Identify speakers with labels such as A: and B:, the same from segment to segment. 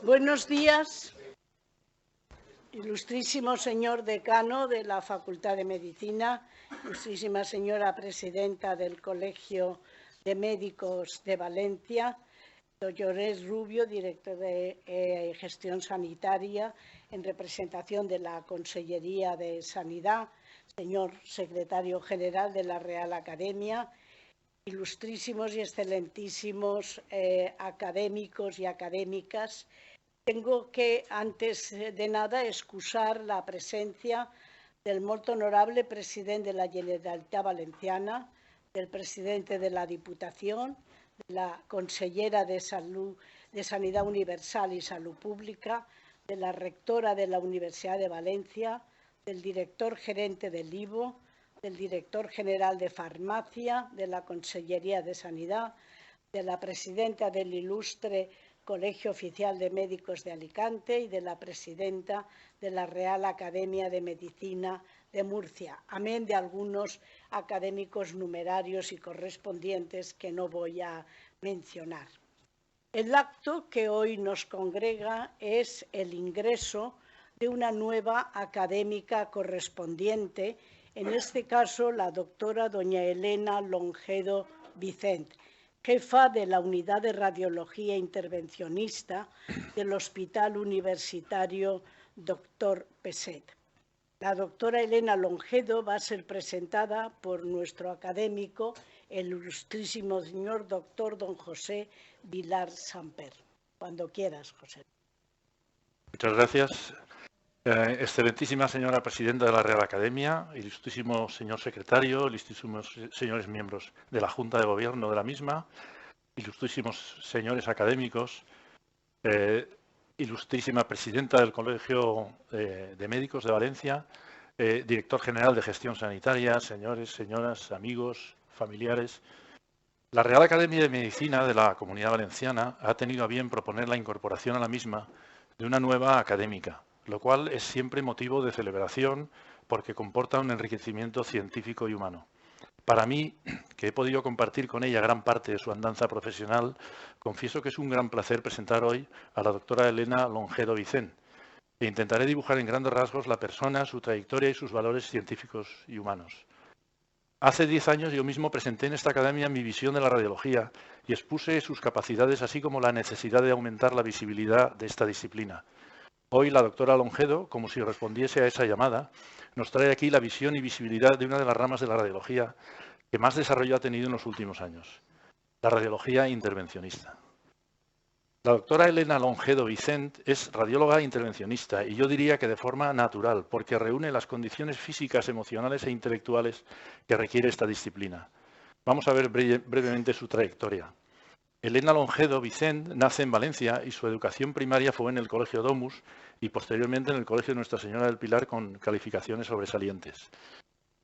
A: Buenos días, ilustrísimo señor decano de la Facultad de Medicina, ilustrísima señora presidenta del Colegio de Médicos de Valencia, Dolores Rubio, director de Gestión Sanitaria, en representación de la Consellería de Sanidad, señor secretario general de la Real Academia, ilustrísimos y excelentísimos académicos y académicas. Tengo que, antes de nada, excusar la presencia del molt honorable presidente de la Generalitat Valenciana, del presidente de la Diputación, de la consellera de Sanidad Universal y Salud Pública, de la rectora de la Universidad de Valencia, del director gerente del IVO, del director general de Farmacia, de la Consellería de Sanidad, de la presidenta del ilustre Colegio Oficial de Médicos de Alicante y de la presidenta de la Real Academia de Medicina de Murcia, amén de algunos académicos numerarios y correspondientes que no voy a mencionar. El acto que hoy nos congrega es el ingreso de una nueva académica correspondiente, en este caso la doctora doña Elena Longedo Vicent, jefa de la Unidad de Radiología Intervencionista del Hospital Universitario Dr. Peset. La doctora Elena Longedo va a ser presentada por nuestro académico, el ilustrísimo señor doctor don José Vilar Samper. Cuando quieras, José.
B: Muchas gracias. Excelentísima señora presidenta de la Real Academia, ilustrísimo señor secretario, ilustrísimos señores miembros de la Junta de Gobierno de la misma, ilustrísimos señores académicos, ilustrísima presidenta del Colegio de Médicos de Valencia, director general de Gestión Sanitaria, señores, señoras, amigos, familiares. La Real Academia de Medicina de la Comunidad Valenciana ha tenido a bien proponer la incorporación a la misma de una nueva académica, lo cual es siempre motivo de celebración porque comporta un enriquecimiento científico y humano. Para mí, que he podido compartir con ella gran parte de su andanza profesional, confieso que es un gran placer presentar hoy a la doctora Elena Longedo Vicent, e intentaré dibujar en grandes rasgos la persona, su trayectoria y sus valores científicos y humanos. Hace 10 años yo mismo presenté en esta academia mi visión de la radiología y expuse sus capacidades, así como la necesidad de aumentar la visibilidad de esta disciplina. Hoy la doctora Longedo, como si respondiese a esa llamada, nos trae aquí la visión y visibilidad de una de las ramas de la radiología que más desarrollo ha tenido en los últimos años, la radiología intervencionista. La doctora Elena Longedo Vicent es radióloga intervencionista y yo diría que de forma natural, porque reúne las condiciones físicas, emocionales e intelectuales que requiere esta disciplina. Vamos a ver brevemente su trayectoria. Elena Longedo Vicent nace en Valencia y su educación primaria fue en el Colegio Domus y posteriormente en el Colegio Nuestra Señora del Pilar con calificaciones sobresalientes.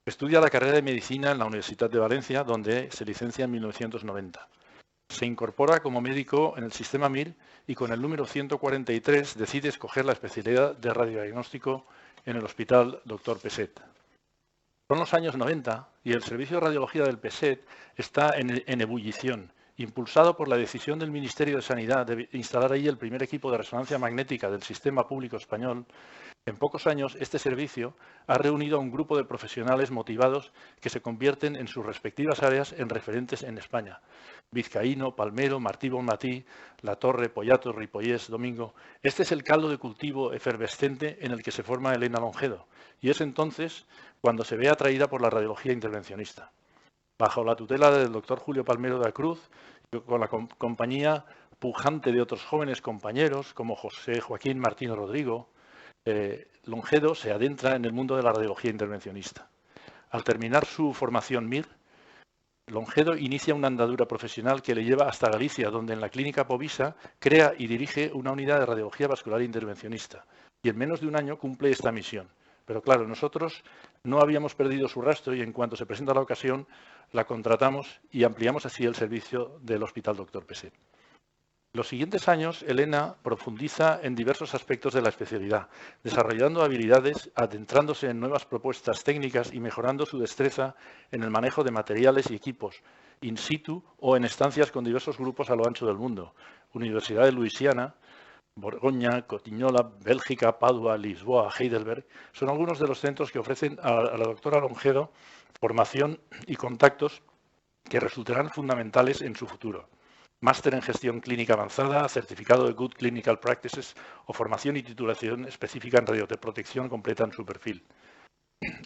B: Estudia la carrera de Medicina en la Universidad de Valencia, donde se licencia en 1990. Se incorpora como médico en el sistema MIR y con el número 143 decide escoger la especialidad de radiodiagnóstico en el Hospital Dr. Peset. Son los años 90 y el servicio de radiología del Peset está en ebullición, impulsado por la decisión del Ministerio de Sanidad de instalar ahí el primer equipo de resonancia magnética del sistema público español. En pocos años, este servicio ha reunido a un grupo de profesionales motivados que se convierten en sus respectivas áreas en referentes en España. Vizcaíno, Palmero, Martí Bonmatí, La Torre, Pollato, Ripollés, Domingo. Este es el caldo de cultivo efervescente en el que se forma Elena Longedo y es entonces cuando se ve atraída por la radiología intervencionista. Bajo la tutela del doctor Julio Palmero de la Cruz, con la compañía pujante de otros jóvenes compañeros como José Joaquín Martínez Rodrigo, Longedo se adentra en el mundo de la radiología intervencionista. Al terminar su formación MIR, Longedo inicia una andadura profesional que le lleva hasta Galicia, donde en la clínica Povisa crea y dirige una unidad de radiología vascular intervencionista y en menos de un año cumple esta misión. Pero claro, nosotros no habíamos perdido su rastro y en cuanto se presenta la ocasión, la contratamos y ampliamos así el servicio del Hospital Dr. Peset. Los siguientes años, Elena profundiza en diversos aspectos de la especialidad, desarrollando habilidades, adentrándose en nuevas propuestas técnicas y mejorando su destreza en el manejo de materiales y equipos, in situ o en estancias con diversos grupos a lo ancho del mundo. Universidad de Luisiana, Borgoña, Cotignola, Bélgica, Padua, Lisboa, Heidelberg, son algunos de los centros que ofrecen a la doctora Longedo formación y contactos que resultarán fundamentales en su futuro. Máster en gestión clínica avanzada, certificado de Good Clinical Practices o formación y titulación específica en radioprotección completan su perfil.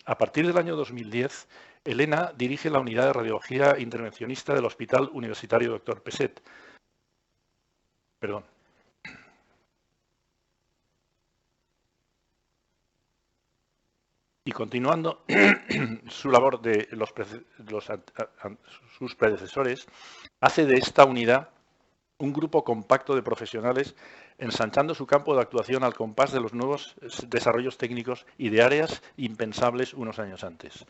B: A partir del año 2010, Elena dirige la unidad de radiología intervencionista del Hospital Universitario Dr. Peset. Y continuando su labor de sus predecesores, hace de esta unidad un grupo compacto de profesionales ensanchando su campo de actuación al compás de los nuevos desarrollos técnicos y de áreas impensables unos años antes.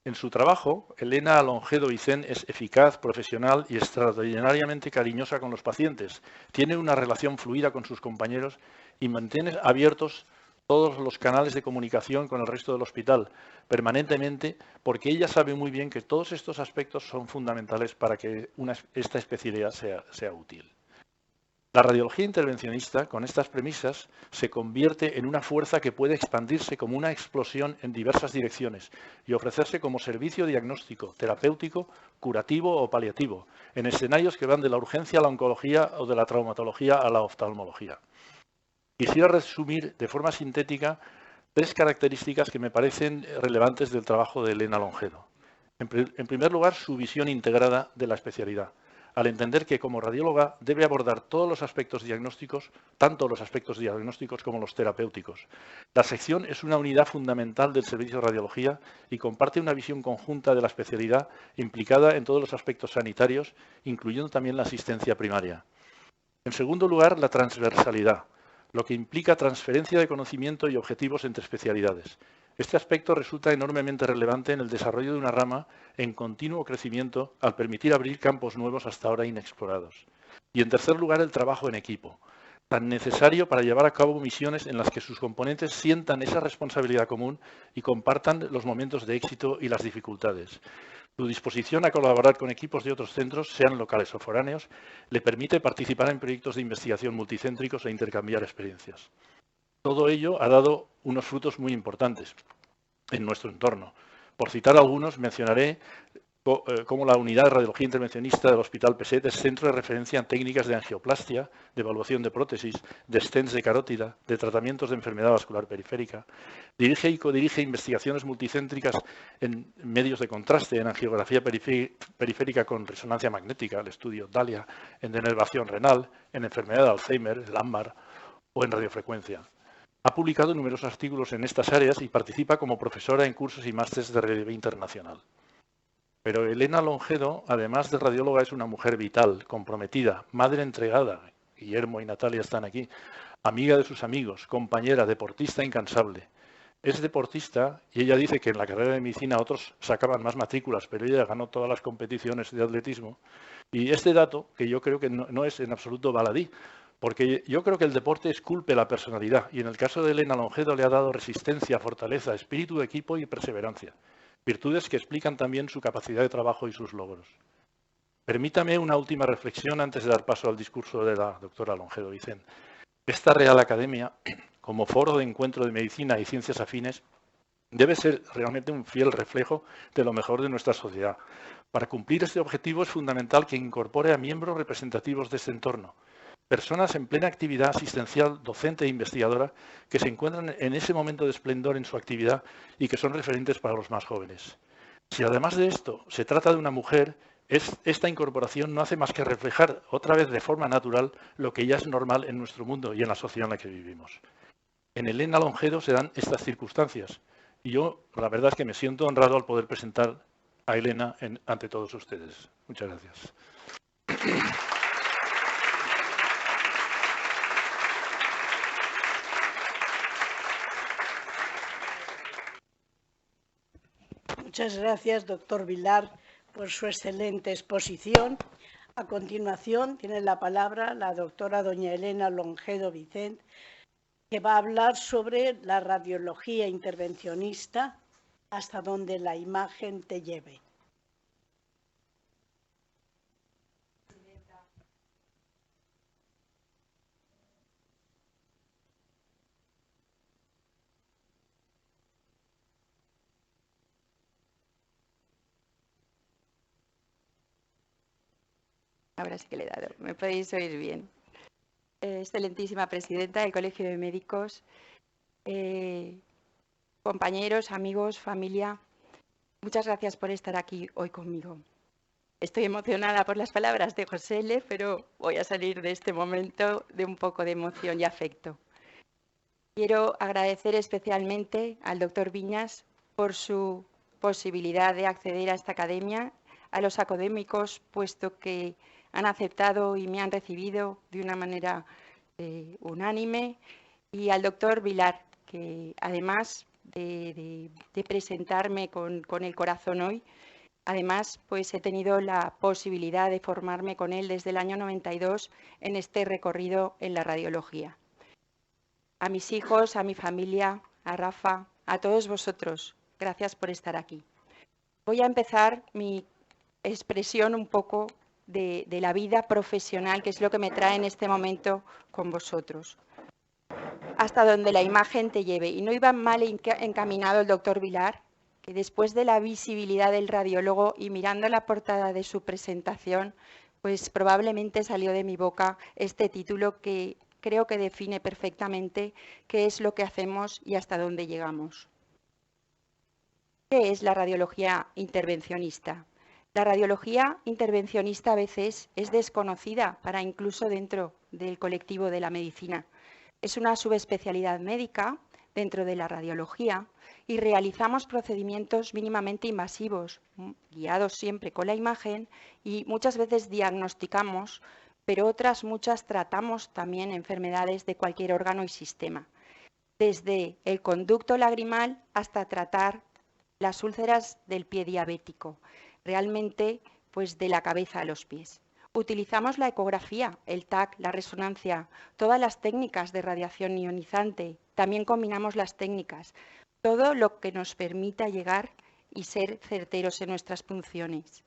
B: En su trabajo, Elena Longedo Vicén es eficaz, profesional y extraordinariamente cariñosa con los pacientes. Tiene una relación fluida con sus compañeros y mantiene abiertos todos los canales de comunicación con el resto del hospital permanentemente, porque ella sabe muy bien que todos estos aspectos son fundamentales para que esta especialidad sea útil. La radiología intervencionista, con estas premisas, se convierte en una fuerza que puede expandirse como una explosión en diversas direcciones y ofrecerse como servicio diagnóstico, terapéutico, curativo o paliativo, en escenarios que van de la urgencia a la oncología o de la traumatología a la oftalmología. Quisiera resumir de forma sintética 3 características que me parecen relevantes del trabajo de Elena Longedo. En primer lugar, su visión integrada de la especialidad, al entender que como radióloga debe abordar todos los aspectos diagnósticos, tanto los aspectos diagnósticos como los terapéuticos. La sección es una unidad fundamental del servicio de radiología y comparte una visión conjunta de la especialidad implicada en todos los aspectos sanitarios, incluyendo también la asistencia primaria. En segundo lugar, la transversalidad, lo que implica transferencia de conocimiento y objetivos entre especialidades. Este aspecto resulta enormemente relevante en el desarrollo de una rama en continuo crecimiento al permitir abrir campos nuevos hasta ahora inexplorados. Y en tercer lugar, el trabajo en equipo, tan necesario para llevar a cabo misiones en las que sus componentes sientan esa responsabilidad común y compartan los momentos de éxito y las dificultades. Su disposición a colaborar con equipos de otros centros, sean locales o foráneos, le permite participar en proyectos de investigación multicéntricos e intercambiar experiencias. Todo ello ha dado unos frutos muy importantes en nuestro entorno. Por citar algunos, mencionaré cómo la unidad de radiología intervencionista del Hospital Peset es centro de referencia en técnicas de angioplastia, de evaluación de prótesis, de stents de carótida, de tratamientos de enfermedad vascular periférica. Dirige y codirige investigaciones multicéntricas en medios de contraste, en angiografía periférica con resonancia magnética, el estudio DALIA, en denervación renal, en enfermedad de Alzheimer, el AMBAR o en radiofrecuencia. Ha publicado numerosos artículos en estas áreas y participa como profesora en cursos y másteres de radiología internacional. Pero Elena Longedo, además de radióloga, es una mujer vital, comprometida, madre entregada, Guillermo y Natalia están aquí, amiga de sus amigos, compañera, deportista incansable. Es deportista y ella dice que en la carrera de medicina otros sacaban más matrículas, pero ella ganó todas las competiciones de atletismo. Y este dato, que yo creo que no es en absoluto baladí, porque yo creo que el deporte esculpe la personalidad y en el caso de Elena Longedo le ha dado resistencia, fortaleza, espíritu de equipo y perseverancia. Virtudes que explican también su capacidad de trabajo y sus logros. Permítame una última reflexión antes de dar paso al discurso de la doctora Longedo Vicén. Esta Real Academia, como foro de encuentro de medicina y ciencias afines, debe ser realmente un fiel reflejo de lo mejor de nuestra sociedad. Para cumplir este objetivo es fundamental que incorpore a miembros representativos de este entorno, personas en plena actividad asistencial, docente e investigadora que se encuentran en ese momento de esplendor en su actividad y que son referentes para los más jóvenes. Si además de esto se trata de una mujer, esta incorporación no hace más que reflejar otra vez de forma natural lo que ya es normal en nuestro mundo y en la sociedad en la que vivimos. En Elena Longedo se dan estas circunstancias y yo la verdad es que me siento honrado al poder presentar a Elena ante todos ustedes. Muchas gracias.
A: Muchas gracias, doctor Vilar, por su excelente exposición. A continuación, tiene la palabra la doctora doña Elena Longedo Vicén, que va a hablar sobre la radiología intervencionista, hasta donde la imagen te lleve.
C: Ahora sí que le he dado. Me podéis oír bien. Excelentísima presidenta del Colegio de Médicos, compañeros, amigos, familia, muchas gracias por estar aquí hoy conmigo. Estoy emocionada por las palabras de José L., pero voy a salir de este momento de un poco de emoción y afecto. Quiero agradecer especialmente al doctor Viñas por su posibilidad de acceder a esta academia, a los académicos, puesto que han aceptado y me han recibido de una manera unánime, y al doctor Vilar, que además de presentarme con el corazón hoy, además pues he tenido la posibilidad de formarme con él desde el año 92 en este recorrido en la radiología. A mis hijos, a mi familia, a Rafa, a todos vosotros, gracias por estar aquí. Voy a empezar mi expresión un poco de la vida profesional, que es lo que me trae en este momento con vosotros. Hasta donde la imagen te lleve. Y no iba mal encaminado el doctor Vilar, que después de la visibilidad del radiólogo y mirando la portada de su presentación, pues probablemente salió de mi boca este título que creo que define perfectamente qué es lo que hacemos y hasta dónde llegamos. ¿Qué es la radiología intervencionista? La radiología intervencionista a veces es desconocida para incluso dentro del colectivo de la medicina. Es una subespecialidad médica dentro de la radiología y realizamos procedimientos mínimamente invasivos, guiados siempre con la imagen, y muchas veces diagnosticamos, pero otras muchas tratamos también enfermedades de cualquier órgano y sistema, desde el conducto lagrimal hasta tratar las úlceras del pie diabético, realmente pues de la cabeza a los pies. Utilizamos la ecografía, el TAC, la resonancia, todas las técnicas de radiación ionizante. También combinamos las técnicas, todo lo que nos permita llegar y ser certeros en nuestras funciones.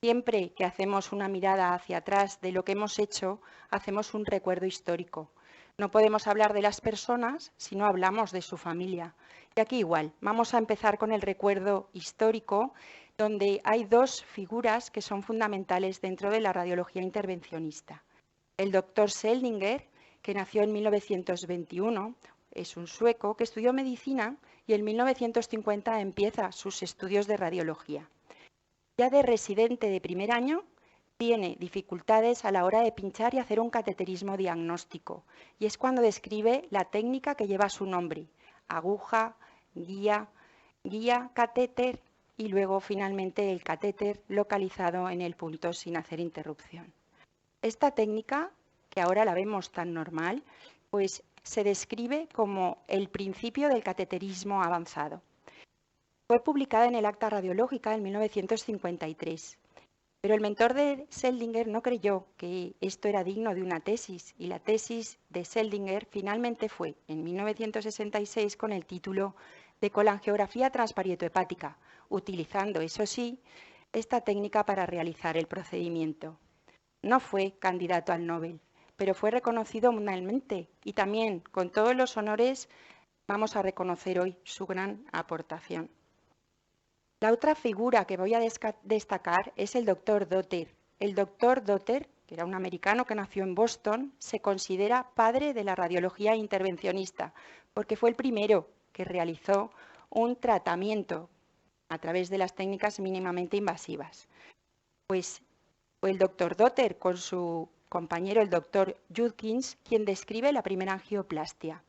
C: Siempre que hacemos una mirada hacia atrás de lo que hemos hecho, hacemos un recuerdo histórico. No podemos hablar de las personas si no hablamos de su familia. Y aquí igual, vamos a empezar con el recuerdo histórico, donde hay dos figuras que son fundamentales dentro de la radiología intervencionista. El doctor Seldinger, que nació en 1921, es un sueco que estudió medicina y en 1950 empieza sus estudios de radiología. Ya de residente de primer año, tiene dificultades a la hora de pinchar y hacer un cateterismo diagnóstico. Y es cuando describe la técnica que lleva su nombre: aguja, guía, catéter y luego finalmente el catéter localizado en el punto sin hacer interrupción. Esta técnica, que ahora la vemos tan normal, pues se describe como el principio del cateterismo avanzado. Fue publicada en el Acta Radiológica en 1953. Pero el mentor de Seldinger no creyó que esto era digno de una tesis, y la tesis de Seldinger finalmente fue en 1966 con el título de colangiografía transparieto-hepática, utilizando, eso sí, esta técnica para realizar el procedimiento. No fue candidato al Nobel, pero fue reconocido mundialmente, y también con todos los honores vamos a reconocer hoy su gran aportación. La otra figura que voy a destacar es el doctor Dotter. El doctor Dotter, que era un americano que nació en Boston, se considera padre de la radiología intervencionista, porque fue el primero que realizó un tratamiento a través de las técnicas mínimamente invasivas. Pues fue el doctor Dotter con su compañero, el doctor Judkins, quien describe la primera angioplastia.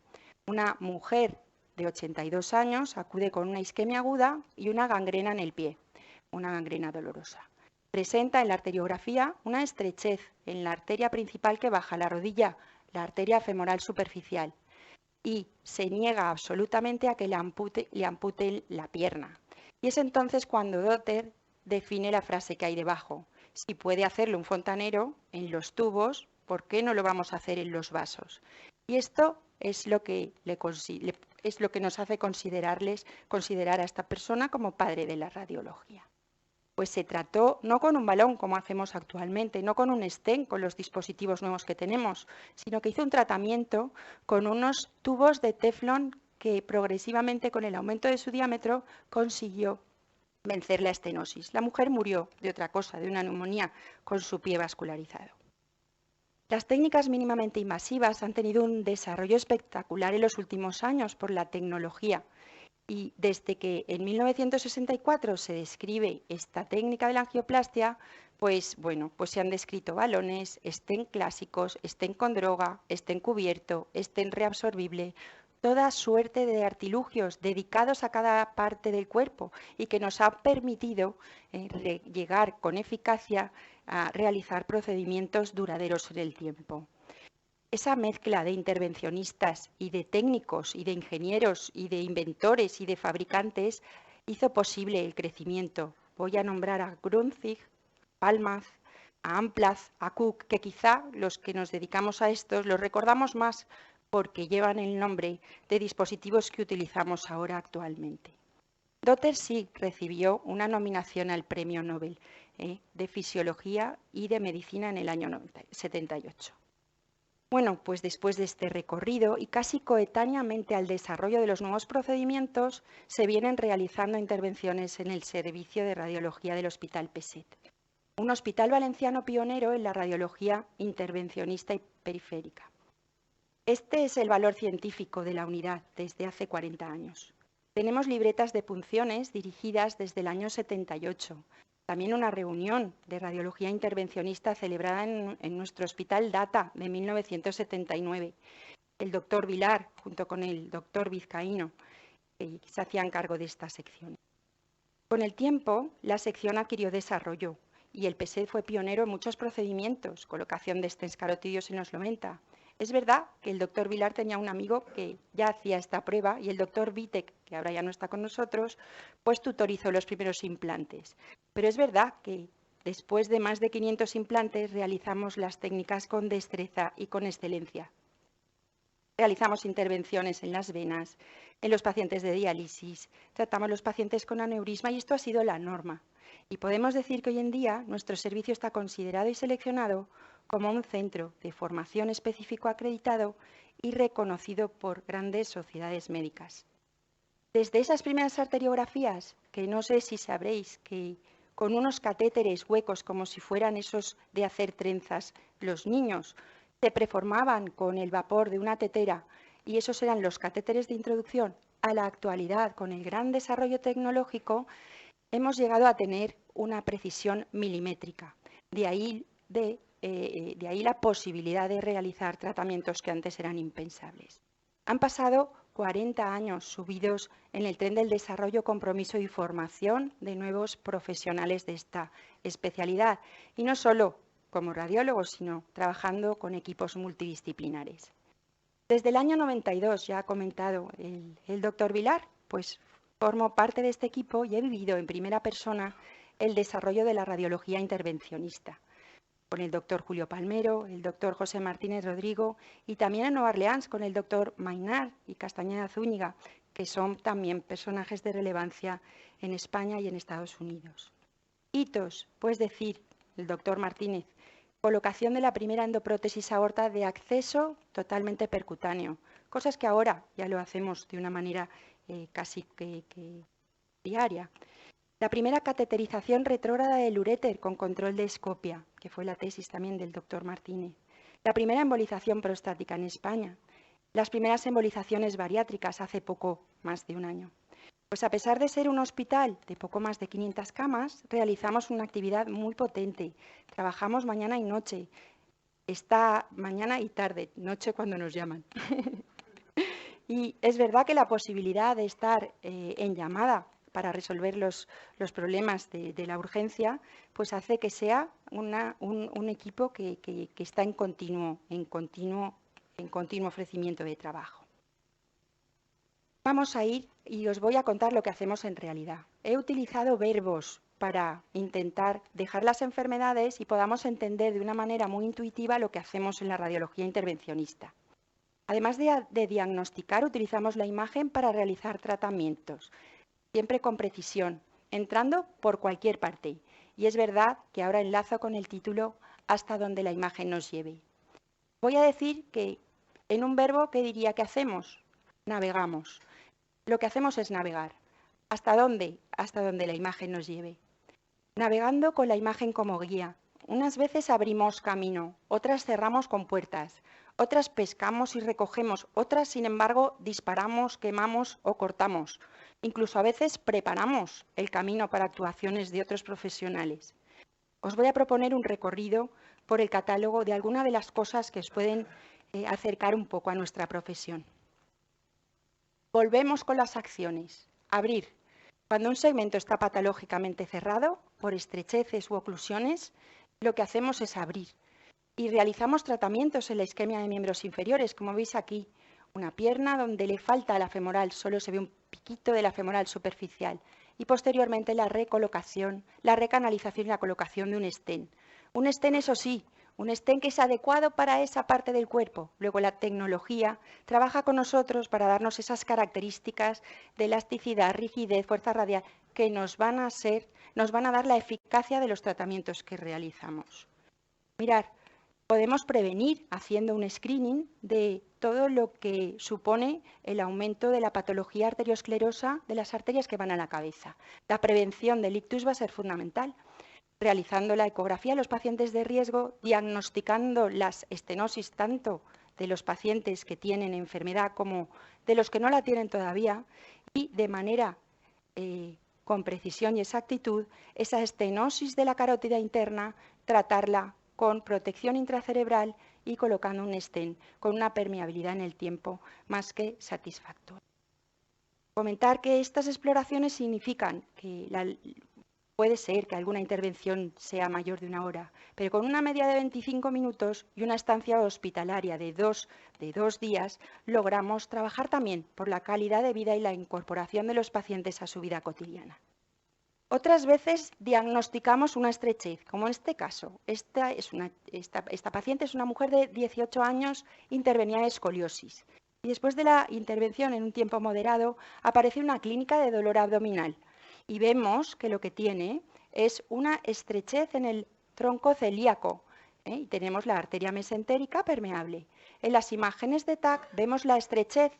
C: Una mujer de 82 años acude con una isquemia aguda y una gangrena en el pie, una gangrena dolorosa. Presenta en la arteriografía una estrechez en la arteria principal que baja la rodilla, la arteria femoral superficial, y se niega absolutamente a que le amputen la pierna. Y es entonces cuando Dotter define la frase que hay debajo: si puede hacerlo un fontanero en los tubos, ¿por qué no lo vamos a hacer en los vasos? Y esto es lo que nos hace considerar a esta persona como padre de la radiología. Pues se trató no con un balón como hacemos actualmente, no con un stent con los dispositivos nuevos que tenemos, sino que hizo un tratamiento con unos tubos de teflón que progresivamente, con el aumento de su diámetro, consiguió vencer la estenosis. La mujer murió de otra cosa, de una neumonía con su pie vascularizado. Las técnicas mínimamente invasivas han tenido un desarrollo espectacular en los últimos años por la tecnología. Y desde que en 1964 se describe esta técnica de la angioplastia, pues se han descrito balones, estén clásicos, estén con droga, estén cubierto, estén reabsorbible, toda suerte de artilugios dedicados a cada parte del cuerpo y que nos han permitido llegar con eficacia a realizar procedimientos duraderos en el tiempo. Esa mezcla de intervencionistas y de técnicos y de ingenieros y de inventores y de fabricantes hizo posible el crecimiento. Voy a nombrar a Grünzig, Palmaz, a Amplaz, a Cook, que quizá los que nos dedicamos a estos los recordamos más porque llevan el nombre de dispositivos que utilizamos ahora actualmente. Dotter sí recibió una nominación al Premio Nobel de Fisiología y de Medicina en el año 78. Bueno, pues después de este recorrido y casi coetáneamente al desarrollo de los nuevos procedimientos, se vienen realizando intervenciones en el servicio de radiología del Hospital Peset, un hospital valenciano pionero en la radiología intervencionista y periférica. Este es el valor científico de la unidad desde hace 40 años. Tenemos libretas de punciones dirigidas desde el año 78. También una reunión de radiología intervencionista celebrada en nuestro Hospital Data de 1979. El doctor Vilar, junto con el doctor Vizcaíno, se hacían cargo de esta sección. Con el tiempo, la sección adquirió desarrollo y el PSET fue pionero en muchos procedimientos, colocación de stents carotidios en los 90. Es verdad que el doctor Vilar tenía un amigo que ya hacía esta prueba y el doctor Vitek, que ahora ya no está con nosotros, pues tutorizó los primeros implantes. Pero es verdad que después de más de 500 implantes realizamos las técnicas con destreza y con excelencia. Realizamos intervenciones en las venas, en los pacientes de diálisis, tratamos los pacientes con aneurisma y esto ha sido la norma. Y podemos decir que hoy en día nuestro servicio está considerado y seleccionado como un centro de formación específico acreditado y reconocido por grandes sociedades médicas. Desde esas primeras arteriografías, que no sé si sabréis que con unos catéteres huecos como si fueran esos de hacer trenzas, los niños se preformaban con el vapor de una tetera y esos eran los catéteres de introducción, a la actualidad, con el gran desarrollo tecnológico, hemos llegado a tener una precisión milimétrica. De ahí la posibilidad de realizar tratamientos que antes eran impensables. Han pasado 40 años subidos en el tren del desarrollo, compromiso y formación de nuevos profesionales de esta especialidad. Y no solo como radiólogos, sino trabajando con equipos multidisciplinares. Desde el año 92, ya ha comentado el doctor Vilar, pues formo parte de este equipo y he vivido en primera persona el desarrollo de la radiología intervencionista, con el doctor Julio Palmero, el doctor José Martínez Rodrigo y también en Nueva Orleans con el doctor Maynar y Castañeda Zúñiga, que son también personajes de relevancia en España y en Estados Unidos. Hitos, pues decir, el doctor Martínez, colocación de la primera endoprótesis aorta de acceso totalmente percutáneo, cosas que ahora ya lo hacemos de una manera casi que diaria. La primera cateterización retrógrada del uréter con control de escopia, que fue la tesis también del doctor Martínez. La primera embolización prostática en España. Las primeras embolizaciones bariátricas hace poco más de un año. Pues a pesar de ser un hospital de poco más de 500 camas, realizamos una actividad muy potente. Trabajamos mañana y noche. Está mañana y tarde, noche cuando nos llaman. Y es verdad que la posibilidad de estar en llamada para resolver los problemas de la urgencia, pues hace que sea un equipo que está en continuo ofrecimiento de trabajo. Vamos a ir y os voy a contar lo que hacemos en realidad. He utilizado verbos para intentar dejar las enfermedades y podamos entender de una manera muy intuitiva lo que hacemos en la radiología intervencionista. Además de diagnosticar, utilizamos la imagen para realizar tratamientos, siempre con precisión, entrando por cualquier parte. Y es verdad que ahora enlazo con el título hasta donde la imagen nos lleve. Voy a decir que en un verbo, ¿qué diría que hacemos? Navegamos. Lo que hacemos es navegar ¿Hasta dónde? Hasta donde la imagen nos lleve. Navegando con la imagen como guía. Unas veces abrimos camino, otras cerramos con puertas, otras pescamos y recogemos, otras, sin embargo, disparamos, quemamos o cortamos. Incluso a veces preparamos el camino para actuaciones de otros profesionales. Os voy a proponer un recorrido por el catálogo de algunas de las cosas que os pueden acercar un poco a nuestra profesión. Volvemos con las acciones. Abrir. Cuando un segmento está patológicamente cerrado, por estrecheces u oclusiones, lo que hacemos es abrir. Y realizamos tratamientos en la isquemia de miembros inferiores, como veis aquí. Una pierna donde le falta la femoral, solo se ve un piquito de la femoral superficial. Y posteriormente la recolocación, la recanalización y la colocación de un stent. Un stent, eso sí, un stent que es adecuado para esa parte del cuerpo. Luego la tecnología trabaja con nosotros para darnos esas características de elasticidad, rigidez, fuerza radial que nos van a dar la eficacia de los tratamientos que realizamos. Mirad, podemos prevenir haciendo un screening de todo lo que supone el aumento de la patología arteriosclerosa de las arterias que van a la cabeza. La prevención del ictus va a ser fundamental. Realizando la ecografía a los pacientes de riesgo, diagnosticando las estenosis tanto de los pacientes que tienen enfermedad como de los que no la tienen todavía y de manera con precisión y exactitud esa estenosis de la carótida interna, tratarla con protección intracerebral y colocando un stent con una permeabilidad en el tiempo más que satisfactoria. Comentar que estas exploraciones significan que puede ser que alguna intervención sea mayor de 1 hora, pero con una media de 25 minutos y una estancia hospitalaria de dos días, logramos trabajar también por la calidad de vida y la incorporación de los pacientes a su vida cotidiana. Otras veces diagnosticamos una estrechez, como en este caso. Esta paciente es una mujer de 18 años, intervenía en escoliosis. Y después de la intervención en un tiempo moderado, aparece una clínica de dolor abdominal. Y vemos que lo que tiene es una estrechez en el tronco celíaco. Y tenemos la arteria mesentérica permeable. En las imágenes de TAC vemos la estrechez,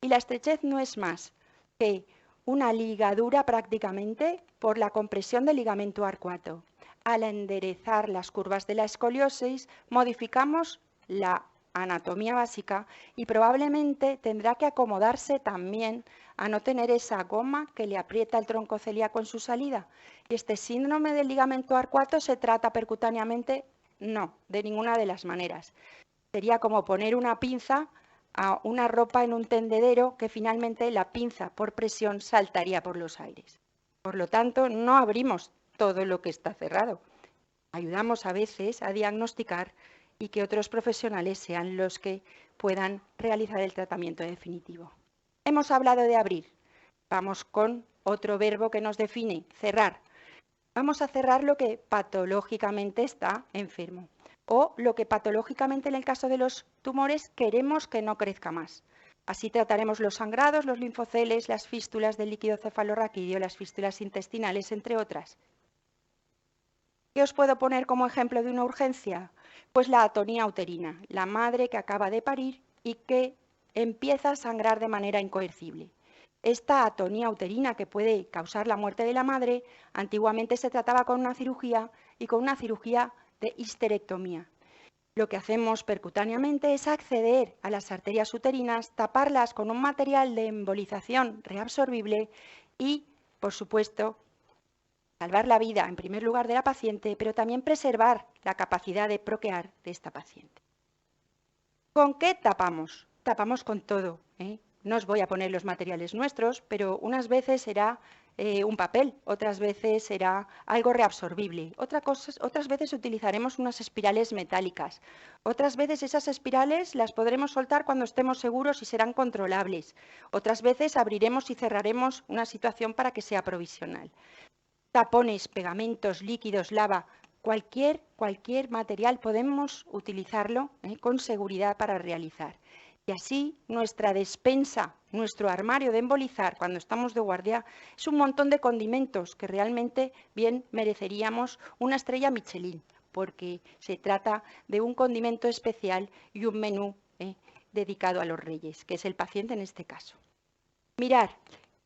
C: y la estrechez no es más que una ligadura prácticamente por la compresión del ligamento arcuato. Al enderezar las curvas de la escoliosis, modificamos la anatomía básica y probablemente tendrá que acomodarse también a no tener esa goma que le aprieta el tronco celíaco en su salida. ¿Y este síndrome del ligamento arcuato se trata percutáneamente? No, de ninguna de las maneras. Sería como poner una pinza a una ropa en un tendedero que finalmente la pinza por presión saltaría por los aires. Por lo tanto, no abrimos todo lo que está cerrado. Ayudamos a veces a diagnosticar y que otros profesionales sean los que puedan realizar el tratamiento definitivo. Hemos hablado de abrir. Vamos con otro verbo que nos define, cerrar. Vamos a cerrar lo que patológicamente está enfermo o lo que patológicamente en el caso de los tumores queremos que no crezca más. Así trataremos los sangrados, los linfoceles, las fístulas del líquido cefalorraquídeo, las fístulas intestinales, entre otras. ¿Qué os puedo poner como ejemplo de una urgencia? Pues la atonía uterina, la madre que acaba de parir y que empieza a sangrar de manera incoercible. Esta atonía uterina que puede causar la muerte de la madre, antiguamente se trataba con una cirugía y con una cirugía de histerectomía. Lo que hacemos percutáneamente es acceder a las arterias uterinas, taparlas con un material de embolización reabsorbible y, por supuesto, salvar la vida en primer lugar de la paciente, pero también preservar la capacidad de procrear de esta paciente. ¿Con qué tapamos? Tapamos con todo, No os voy a poner los materiales nuestros, pero unas veces será un papel, otras veces será algo reabsorbible, otras veces utilizaremos unas espirales metálicas, otras veces esas espirales las podremos soltar cuando estemos seguros y serán controlables, otras veces abriremos y cerraremos una situación para que sea provisional. Tapones, pegamentos, líquidos, lava, cualquier material podemos utilizarlo con seguridad para realizar. Y así nuestra despensa, nuestro armario de embolizar cuando estamos de guardia es un montón de condimentos que realmente bien mereceríamos una estrella Michelin, porque se trata de un condimento especial y un menú dedicado a los reyes, que es el paciente en este caso. Mirad,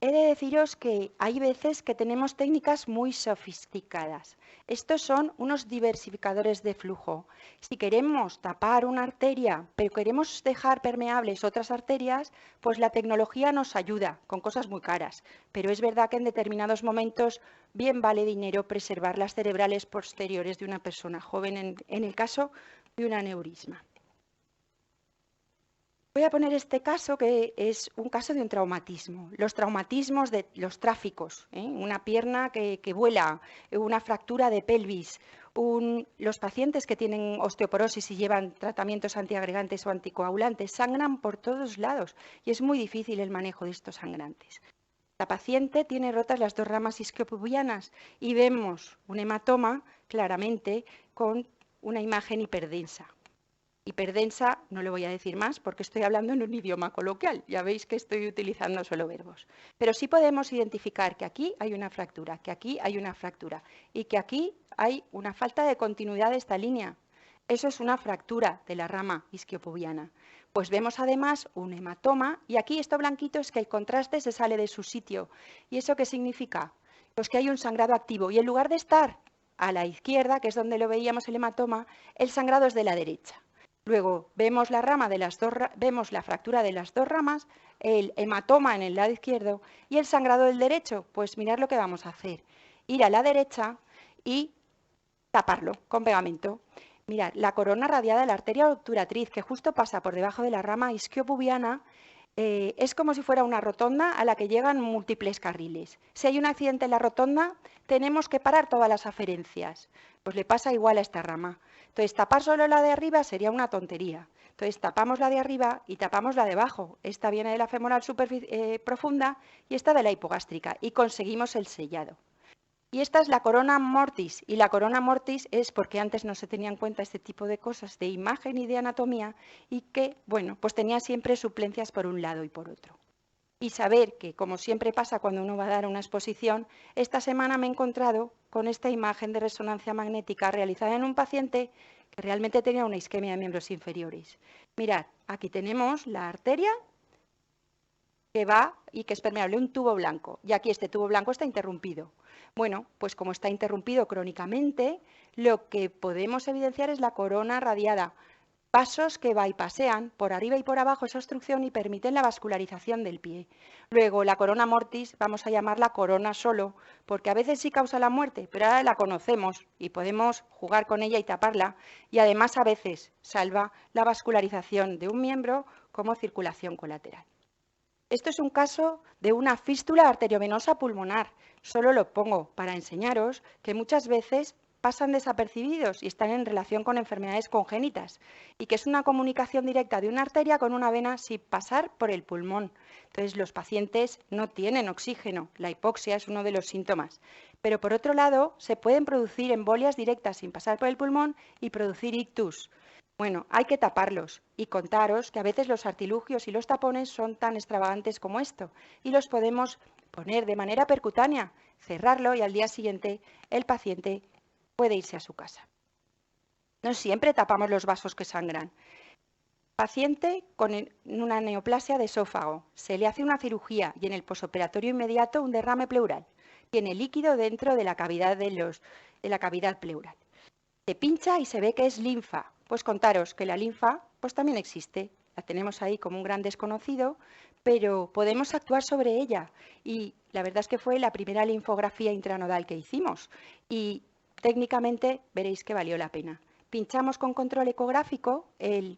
C: he de deciros que hay veces que tenemos técnicas muy sofisticadas. Estos son unos diversificadores de flujo. Si queremos tapar una arteria, pero queremos dejar permeables otras arterias, pues la tecnología nos ayuda con cosas muy caras. Pero es verdad que en determinados momentos bien vale dinero preservar las cerebrales posteriores de una persona joven en el caso de un aneurisma. Voy a poner este caso que es un caso de un traumatismo. Los traumatismos de los tráficos, una pierna que vuela, una fractura de pelvis, los pacientes que tienen osteoporosis y llevan tratamientos antiagregantes o anticoagulantes sangran por todos lados y es muy difícil el manejo de estos sangrantes. La paciente tiene rotas las 2 ramas isquiopubianas y vemos un hematoma claramente con una imagen hiperdensa. Hiperdensa, no le voy a decir más porque estoy hablando en un idioma coloquial. Ya veis que estoy utilizando solo verbos. Pero sí podemos identificar que aquí hay una fractura, que aquí hay una fractura y que aquí hay una falta de continuidad de esta línea. Eso es una fractura de la rama isquiopubiana. Pues vemos además un hematoma y aquí esto blanquito es que el contraste se sale de su sitio. ¿Y eso qué significa? Pues que hay un sangrado activo y en lugar de estar a la izquierda, que es donde lo veíamos el hematoma, el sangrado es de la derecha. Luego vemos la fractura de las 2 ramas, el hematoma en el lado izquierdo y el sangrado del derecho. Pues mirad lo que vamos a hacer. Ir a la derecha y taparlo con pegamento. Mirad, la corona radiada de la arteria obturatriz que justo pasa por debajo de la rama isquiopubiana es como si fuera una rotonda a la que llegan múltiples carriles. Si hay un accidente en la rotonda, tenemos que parar todas las aferencias. Pues le pasa igual a esta rama. Entonces, tapar solo la de arriba sería una tontería. Entonces, tapamos la de arriba y tapamos la de abajo. Esta viene de la femoral profunda y esta de la hipogástrica. Y conseguimos el sellado. Y esta es la corona mortis. Y la corona mortis es porque antes no se tenía en cuenta este tipo de cosas de imagen y de anatomía y que, bueno, pues tenía siempre suplencias por un lado y por otro. Y saber que, como siempre pasa cuando uno va a dar una exposición, esta semana me he encontrado con esta imagen de resonancia magnética realizada en un paciente que realmente tenía una isquemia de miembros inferiores. Mirad, aquí tenemos la arteria que va y que es permeable, un tubo blanco. Y aquí este tubo blanco está interrumpido. Bueno, pues como está interrumpido crónicamente, lo que podemos evidenciar es la corona radiada. Pasos que bypasean por arriba y por abajo esa obstrucción y permiten la vascularización del pie. Luego, la corona mortis, vamos a llamarla corona solo, porque a veces sí causa la muerte, pero ahora la conocemos y podemos jugar con ella y taparla. Y además a veces salva la vascularización de un miembro como circulación colateral. Esto es un caso de una fístula arteriovenosa pulmonar. Solo lo pongo para enseñaros que muchas veces pasan desapercibidos y están en relación con enfermedades congénitas y que es una comunicación directa de una arteria con una vena sin pasar por el pulmón. Entonces, los pacientes no tienen oxígeno, la hipoxia es uno de los síntomas. Pero por otro lado, se pueden producir embolias directas sin pasar por el pulmón y producir ictus. Bueno, hay que taparlos y contaros que a veces los artilugios y los tapones son tan extravagantes como esto y los podemos poner de manera percutánea, cerrarlo y al día siguiente el paciente puede irse a su casa. No siempre tapamos los vasos que sangran. Paciente con una neoplasia de esófago, se le hace una cirugía y en el posoperatorio inmediato un derrame pleural. Tiene líquido dentro de la cavidad, de la cavidad pleural. Se pincha y se ve que es linfa. Pues contaros que la linfa pues también existe. La tenemos ahí como un gran desconocido, pero podemos actuar sobre ella. Y la verdad es que fue la primera linfografía intranodal que hicimos. Y técnicamente veréis que valió la pena. Pinchamos con control ecográfico el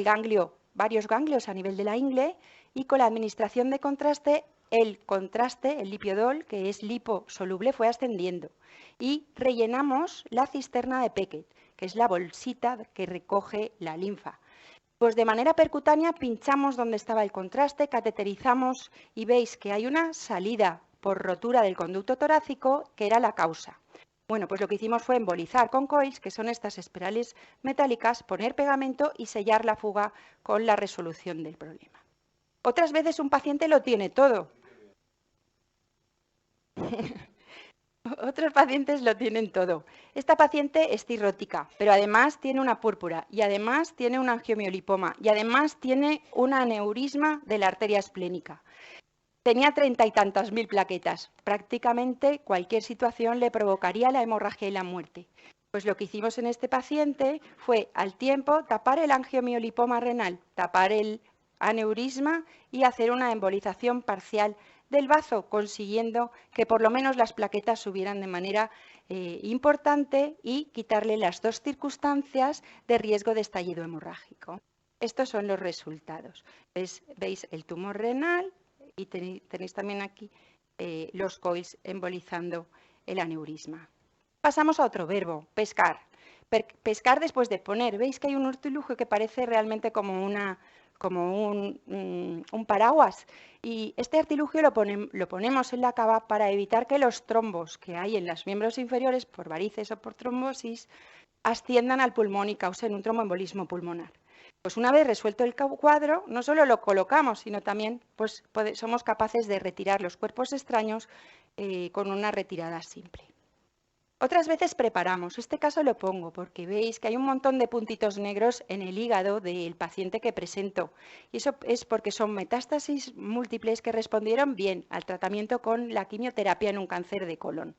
C: ganglio, varios ganglios a nivel de la ingle y con la administración de contraste, el lipiodol, que es liposoluble, fue ascendiendo. Y rellenamos la cisterna de Beckett, que es la bolsita que recoge la linfa. Pues de manera percutánea pinchamos donde estaba el contraste, cateterizamos y veis que hay una salida por rotura del conducto torácico que era la causa. Bueno, pues lo que hicimos fue embolizar con coils, que son estas espirales metálicas, poner pegamento y sellar la fuga con la resolución del problema. Otras veces un paciente lo tiene todo. Otros pacientes lo tienen todo. Esta paciente es cirrótica, pero además tiene una púrpura y además tiene un angiomiolipoma y además tiene un aneurisma de la arteria esplénica. Tenía 30 y tantas mil plaquetas. Prácticamente cualquier situación le provocaría la hemorragia y la muerte. Pues lo que hicimos en este paciente fue al tiempo tapar el angiomiolipoma renal, tapar el aneurisma y hacer una embolización parcial del bazo, consiguiendo que por lo menos las plaquetas subieran de manera importante y quitarle las dos circunstancias de riesgo de estallido hemorrágico. Estos son los resultados. Veis el tumor renal y tenéis también aquí los coils embolizando el aneurisma. Pasamos a otro verbo, pescar. Pescar después de poner. Veis que hay un artilugio que parece realmente como un paraguas. Y este artilugio lo ponemos en la cava para evitar que los trombos que hay en los miembros inferiores, por varices o por trombosis, asciendan al pulmón y causen un tromboembolismo pulmonar. Pues una vez resuelto el cuadro, no solo lo colocamos, sino también pues, somos capaces de retirar los cuerpos extraños con una retirada simple. Otras veces preparamos, este caso lo pongo porque veis que hay un montón de puntitos negros en el hígado del paciente que presento. Y eso es porque son metástasis múltiples que respondieron bien al tratamiento con la quimioterapia en un cáncer de colon.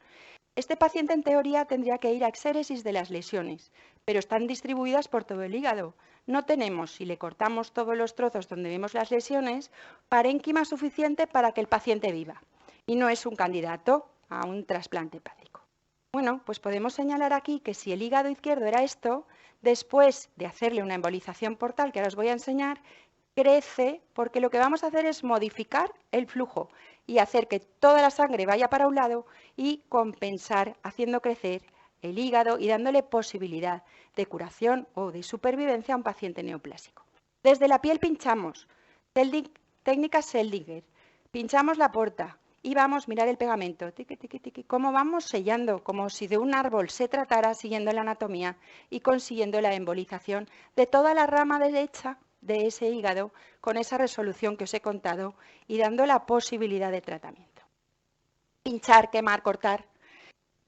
C: Este paciente en teoría tendría que ir a exéresis de las lesiones, pero están distribuidas por todo el hígado. No tenemos, si le cortamos todos los trozos donde vemos las lesiones, parénquima suficiente para que el paciente viva. Y no es un candidato a un trasplante hepático. Bueno, pues podemos señalar aquí que si el hígado izquierdo era esto, después de hacerle una embolización portal, que ahora os voy a enseñar, crece porque lo que vamos a hacer es modificar el flujo y hacer que toda la sangre vaya para un lado y compensar haciendo crecer el hígado y dándole posibilidad de curación o de supervivencia a un paciente neoplásico. Desde la piel pinchamos, técnica Seldinger, pinchamos la porta y vamos a mirar el pegamento, tiqui, tiqui, tiqui, cómo vamos sellando, como si de un árbol se tratara, siguiendo la anatomía y consiguiendo la embolización de toda la rama derecha de ese hígado con esa resolución que os he contado y dando la posibilidad de tratamiento. Pinchar, quemar, cortar.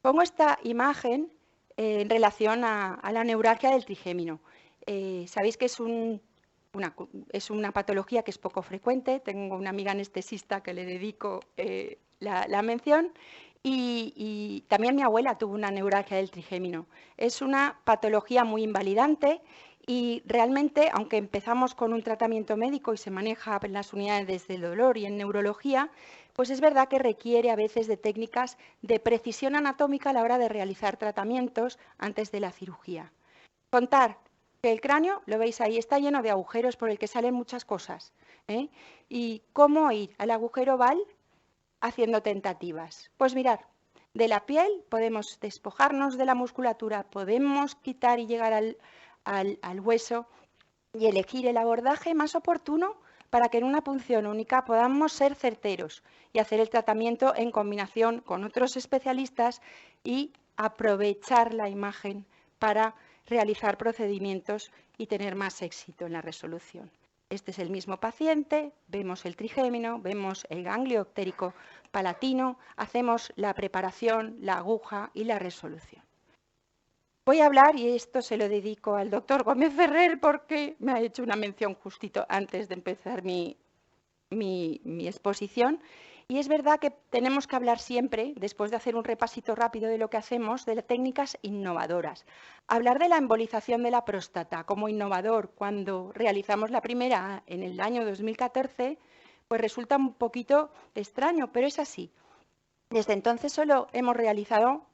C: Pongo esta imagen en relación a la neuralgia del trigémino. Sabéis que es una patología que es poco frecuente. Tengo una amiga anestesista que le dedico la mención. Y también mi abuela tuvo una neuralgia del trigémino. Es una patología muy invalidante y realmente, aunque empezamos con un tratamiento médico y se maneja en las unidades del dolor y en neurología, pues es verdad que requiere a veces de técnicas de precisión anatómica a la hora de realizar tratamientos antes de la cirugía. Contar que el cráneo, lo veis ahí, está lleno de agujeros por el que salen muchas cosas. ¿Y cómo ir al agujero oval? Haciendo tentativas. Pues mirad, de la piel podemos despojarnos de la musculatura, podemos quitar y llegar al hueso y elegir el abordaje más oportuno para que en una punción única podamos ser certeros y hacer el tratamiento en combinación con otros especialistas y aprovechar la imagen para realizar procedimientos y tener más éxito en la resolución. Este es el mismo paciente, vemos el trigémino, vemos el ganglio octérico palatino, hacemos la preparación, la aguja y la resolución. Voy a hablar, y esto se lo dedico al doctor Gómez Ferrer porque me ha hecho una mención justito antes de empezar mi exposición. Y es verdad que tenemos que hablar siempre, después de hacer un repasito rápido de lo que hacemos, de técnicas innovadoras. Hablar de la embolización de la próstata como innovador cuando realizamos la primera en el año 2014, pues resulta un poquito extraño, pero es así. Desde entonces solo hemos realizado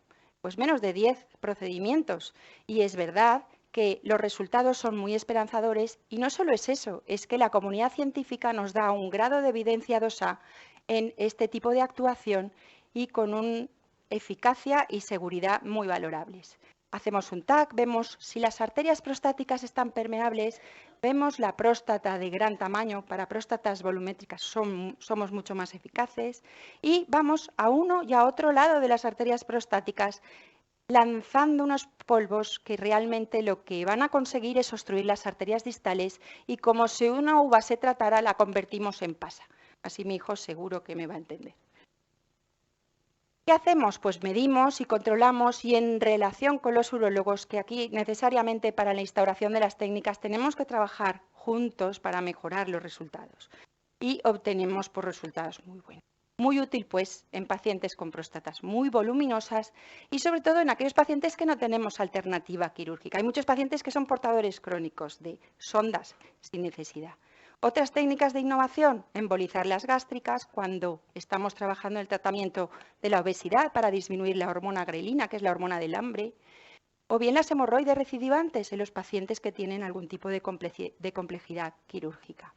C: pues menos de 10 procedimientos y es verdad que los resultados son muy esperanzadores y no solo es eso, es que la comunidad científica nos da un grado de evidencia 2A en este tipo de actuación y con una eficacia y seguridad muy valorables. Hacemos un TAC, vemos si las arterias prostáticas están permeables, vemos la próstata de gran tamaño, para próstatas volumétricas somos mucho más eficaces y vamos a uno y a otro lado de las arterias prostáticas lanzando unos polvos que realmente lo que van a conseguir es obstruir las arterias distales y como si una uva se tratara la convertimos en pasa. Así mi hijo seguro que me va a entender. ¿Qué hacemos? Pues medimos y controlamos y en relación con los urólogos, que aquí necesariamente para la instauración de las técnicas tenemos que trabajar juntos para mejorar los resultados y obtenemos por resultados muy buenos. Muy útil, pues, en pacientes con próstatas muy voluminosas y, sobre todo, en aquellos pacientes que no tenemos alternativa quirúrgica. Hay muchos pacientes que son portadores crónicos de sondas sin necesidad. Otras técnicas de innovación, embolizar las gástricas cuando estamos trabajando el tratamiento de la obesidad para disminuir la hormona grelina, que es la hormona del hambre, o bien las hemorroides recidivantes en los pacientes que tienen algún tipo de complejidad quirúrgica.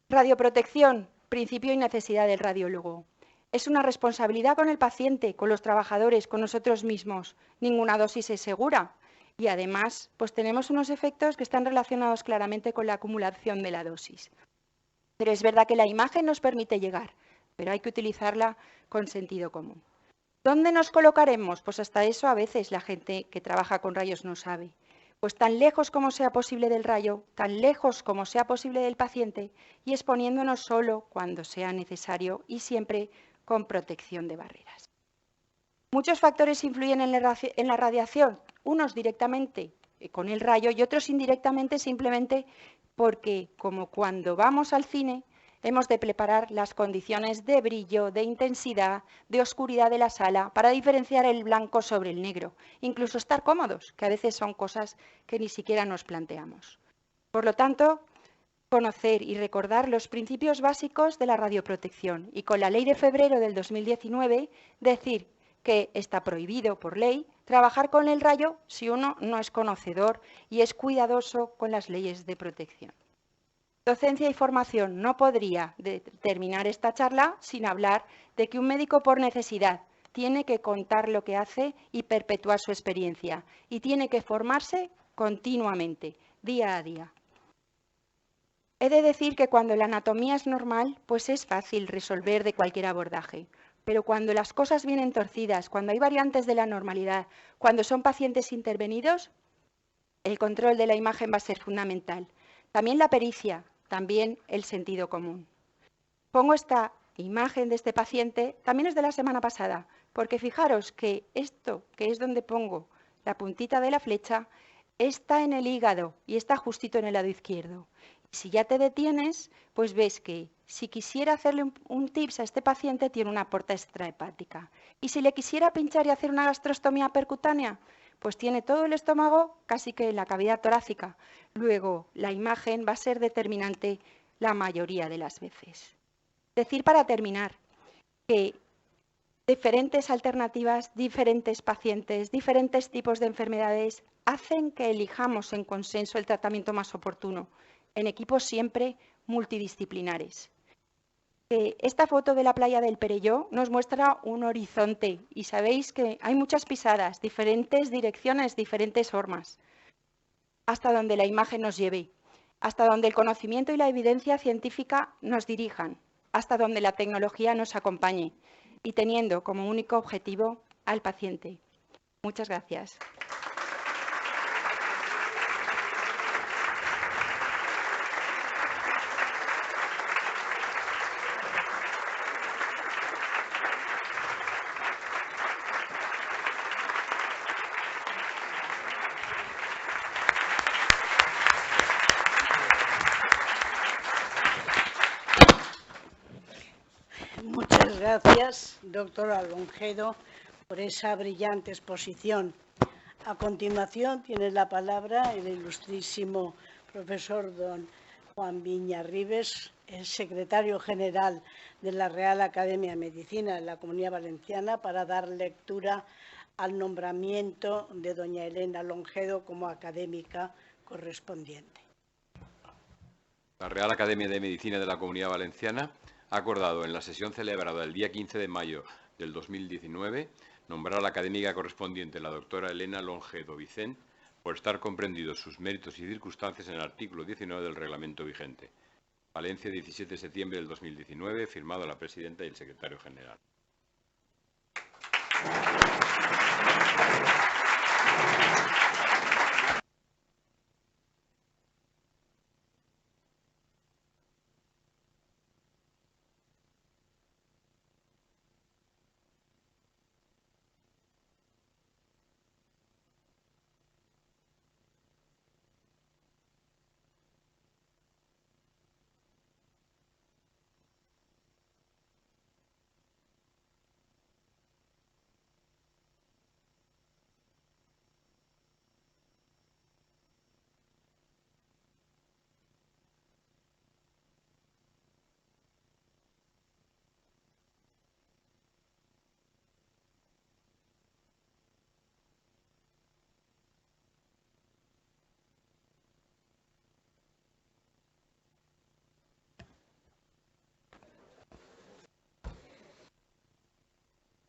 C: Radioprotección, principio y necesidad del radiólogo. Es una responsabilidad con el paciente, con los trabajadores, con nosotros mismos. Ninguna dosis es segura. Y además, pues tenemos unos efectos que están relacionados claramente con la acumulación de la dosis. Pero es verdad que la imagen nos permite llegar, pero hay que utilizarla con sentido común. ¿Dónde nos colocaremos? Pues hasta eso a veces la gente que trabaja con rayos no sabe. Pues tan lejos como sea posible del rayo, tan lejos como sea posible del paciente y exponiéndonos solo cuando sea necesario y siempre con protección de barreras. Muchos factores influyen en la radiación, unos directamente con el rayo y otros indirectamente simplemente porque, como cuando vamos al cine, hemos de preparar las condiciones de brillo, de intensidad, de oscuridad de la sala para diferenciar el blanco sobre el negro, incluso estar cómodos, que a veces son cosas que ni siquiera nos planteamos. Por lo tanto, conocer y recordar los principios básicos de la radioprotección y con la ley de febrero del 2019 decir que está prohibido por ley trabajar con el rayo si uno no es conocedor y es cuidadoso con las leyes de protección. Docencia y formación. No podría terminar esta charla sin hablar de que un médico por necesidad tiene que contar lo que hace y perpetuar su experiencia y tiene que formarse continuamente, día a día. He de decir que cuando la anatomía es normal, pues es fácil resolver de cualquier abordaje. Pero cuando las cosas vienen torcidas, cuando hay variantes de la normalidad, cuando son pacientes intervenidos, el control de la imagen va a ser fundamental. También la pericia, también el sentido común. Pongo esta imagen de este paciente, también es de la semana pasada, porque fijaros que esto, que es donde pongo la puntita de la flecha, está en el hígado y está justito en el lado izquierdo. Si ya te detienes, pues ves que si quisiera hacerle un TIPS a este paciente, tiene una porta extrahepática. Y si le quisiera pinchar y hacer una gastrostomía percutánea, pues tiene todo el estómago casi que en la cavidad torácica. Luego, la imagen va a ser determinante la mayoría de las veces. Decir para terminar que diferentes alternativas, diferentes pacientes, diferentes tipos de enfermedades hacen que elijamos en consenso el tratamiento más oportuno, en equipos siempre multidisciplinares. Esta foto de la playa del Perelló nos muestra un horizonte y sabéis que hay muchas pisadas, diferentes direcciones, diferentes formas, hasta donde la imagen nos lleve, hasta donde el conocimiento y la evidencia científica nos dirijan, hasta donde la tecnología nos acompañe y teniendo como único objetivo al paciente. Muchas gracias.
A: Muchas gracias, doctora Longedo, por esa brillante exposición. A continuación tiene la palabra el ilustrísimo profesor don Juan Viñarribes, el secretario general de la Real Academia de Medicina de la Comunidad Valenciana, para dar lectura al nombramiento de doña Elena Longedo como académica correspondiente.
D: La Real Academia de Medicina de la Comunidad Valenciana ha acordado en la sesión celebrada el día 15 de mayo del 2019 nombrar a la académica correspondiente, la doctora Elena Longedo Vicent, por estar comprendidos sus méritos y circunstancias en el artículo 19 del reglamento vigente. Valencia, 17 de septiembre del 2019, firmado la presidenta y el secretario general.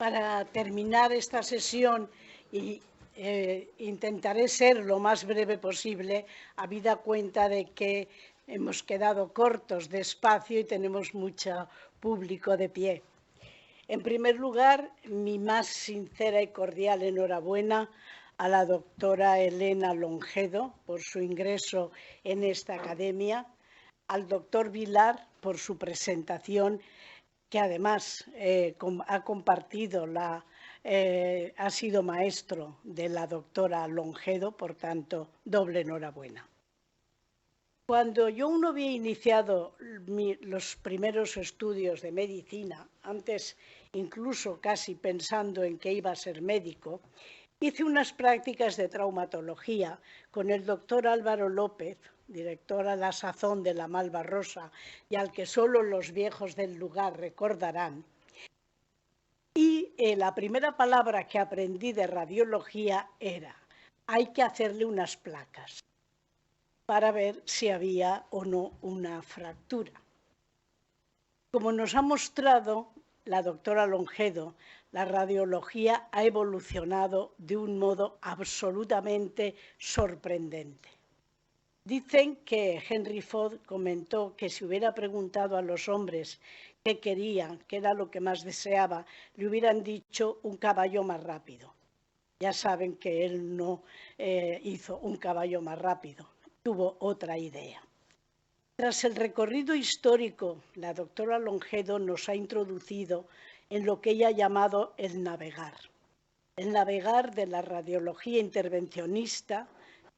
A: Para terminar esta sesión y intentaré ser lo más breve posible, habida cuenta de que hemos quedado cortos de espacio y tenemos mucho público de pie. En primer lugar, mi más sincera y cordial enhorabuena a la doctora Elena Longedo por su ingreso en esta academia, al doctor Vilar por su presentación, que además ha compartido, ha sido maestro de la doctora Longedo, por tanto, doble enhorabuena. Cuando yo aún no había iniciado los primeros estudios de medicina, antes incluso casi pensando en que iba a ser médico, hice unas prácticas de traumatología con el doctor Álvaro López, director a la sazón de la Malvarrosa y al que solo los viejos del lugar recordarán. Y la primera palabra que aprendí de radiología era: hay que hacerle unas placas para ver si había o no una fractura. Como nos ha mostrado la doctora Longedo, la radiología ha evolucionado de un modo absolutamente sorprendente. Dicen que Henry Ford comentó que si hubiera preguntado a los hombres qué querían, qué era lo que más deseaba, le hubieran dicho un caballo más rápido. Ya saben que él no hizo un caballo más rápido, tuvo otra idea. Tras el recorrido histórico, la doctora Longedo nos ha introducido en lo que ella ha llamado el navegar de la radiología intervencionista,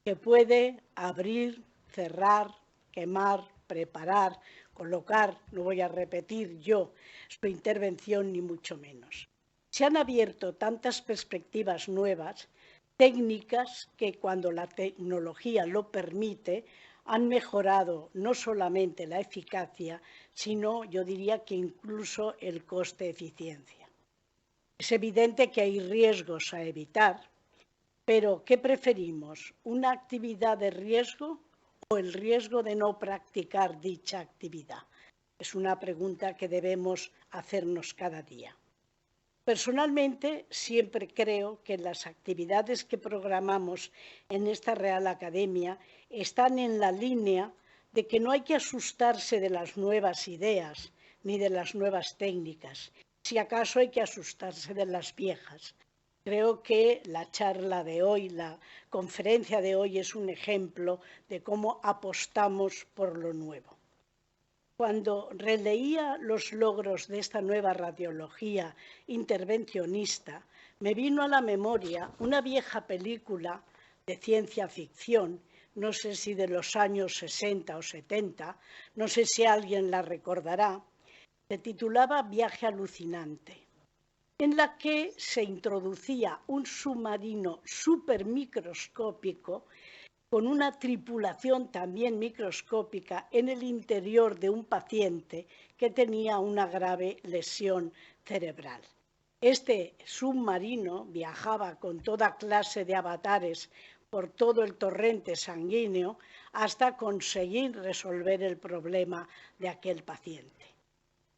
A: que puede abrir, cerrar, quemar, preparar, colocar, no voy a repetir yo su intervención ni mucho menos. Se han abierto tantas perspectivas nuevas, técnicas que cuando la tecnología lo permite, han mejorado no solamente la eficacia, sino yo diría que incluso el coste-eficiencia. Es evidente que hay riesgos a evitar, pero ¿qué preferimos? ¿Una actividad de riesgo o el riesgo de no practicar dicha actividad? Es una pregunta que debemos hacernos cada día. Personalmente, siempre creo que las actividades que programamos en esta Real Academia están en la línea de que no hay que asustarse de las nuevas ideas ni de las nuevas técnicas. Si acaso hay que asustarse de las viejas. Creo que la charla de hoy, la conferencia de hoy, es un ejemplo de cómo apostamos por lo nuevo. Cuando releía los logros de esta nueva radiología intervencionista, me vino a la memoria una vieja película de ciencia ficción, no sé si de los años 60 o 70, no sé si alguien la recordará, se titulaba Viaje alucinante, en la que se introducía un submarino supermicroscópico con una tripulación también microscópica en el interior de un paciente que tenía una grave lesión cerebral. Este submarino viajaba con toda clase de avatares por todo el torrente sanguíneo hasta conseguir resolver el problema de aquel paciente.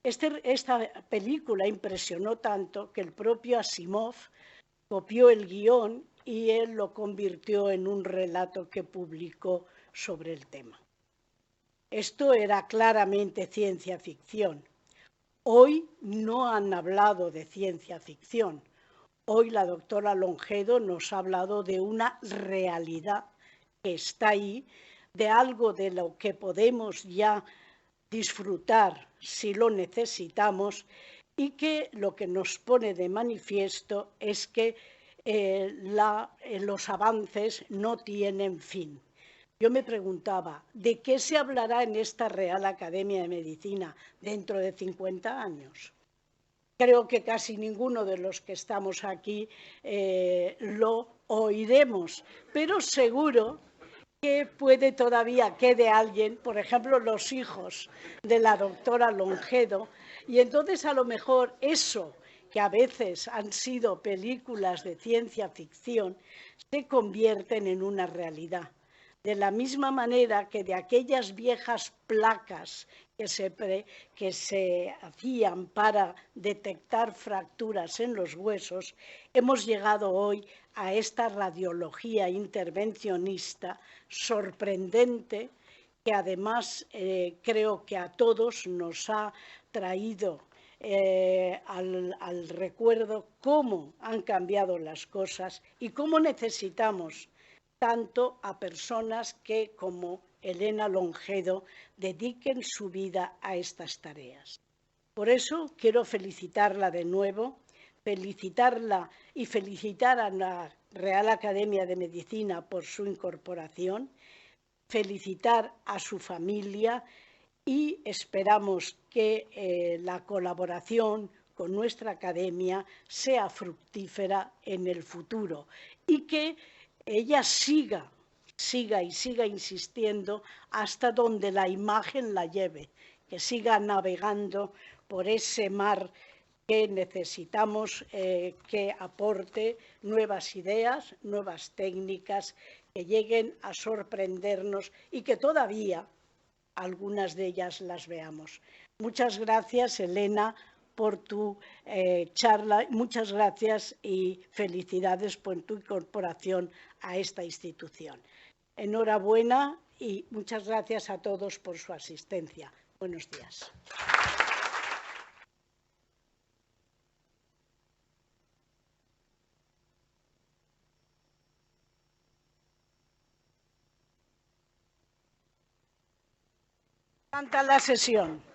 A: Esta película impresionó tanto que el propio Asimov copió el guión y él lo convirtió en un relato que publicó sobre el tema. Esto era claramente ciencia ficción. Hoy no han hablado de ciencia ficción. Hoy la doctora Longedo nos ha hablado de una realidad que está ahí, de algo de lo que podemos ya disfrutar si lo necesitamos, y que lo que nos pone de manifiesto es que los avances no tienen fin. Yo me preguntaba, ¿de qué se hablará en esta Real Academia de Medicina dentro de 50 años? Creo que casi ninguno de los que estamos aquí lo oiremos, pero seguro que puede todavía quede alguien, por ejemplo, los hijos de la doctora Longedo, y entonces a lo mejor eso que a veces han sido películas de ciencia ficción, se convierten en una realidad. De la misma manera que de aquellas viejas placas que se hacían para detectar fracturas en los huesos, hemos llegado hoy a esta radiología intervencionista sorprendente, que además creo que a todos nos ha traído al recuerdo cómo han cambiado las cosas y cómo necesitamos tanto a personas que, como Elena Longedo, dediquen su vida a estas tareas. Por eso quiero felicitarla de nuevo, felicitarla y felicitar a la Real Academia de Medicina por su incorporación, felicitar a su familia y esperamos que la colaboración con nuestra academia sea fructífera en el futuro y que ella siga insistiendo hasta donde la imagen la lleve, que siga navegando por ese mar que necesitamos que aporte nuevas ideas, nuevas técnicas, que lleguen a sorprendernos y que todavía algunas de ellas las veamos. Muchas gracias, Elena, por tu charla. Muchas gracias y felicidades por tu incorporación a esta institución. Enhorabuena y muchas gracias a todos por su asistencia. Buenos días. Canta la sesión.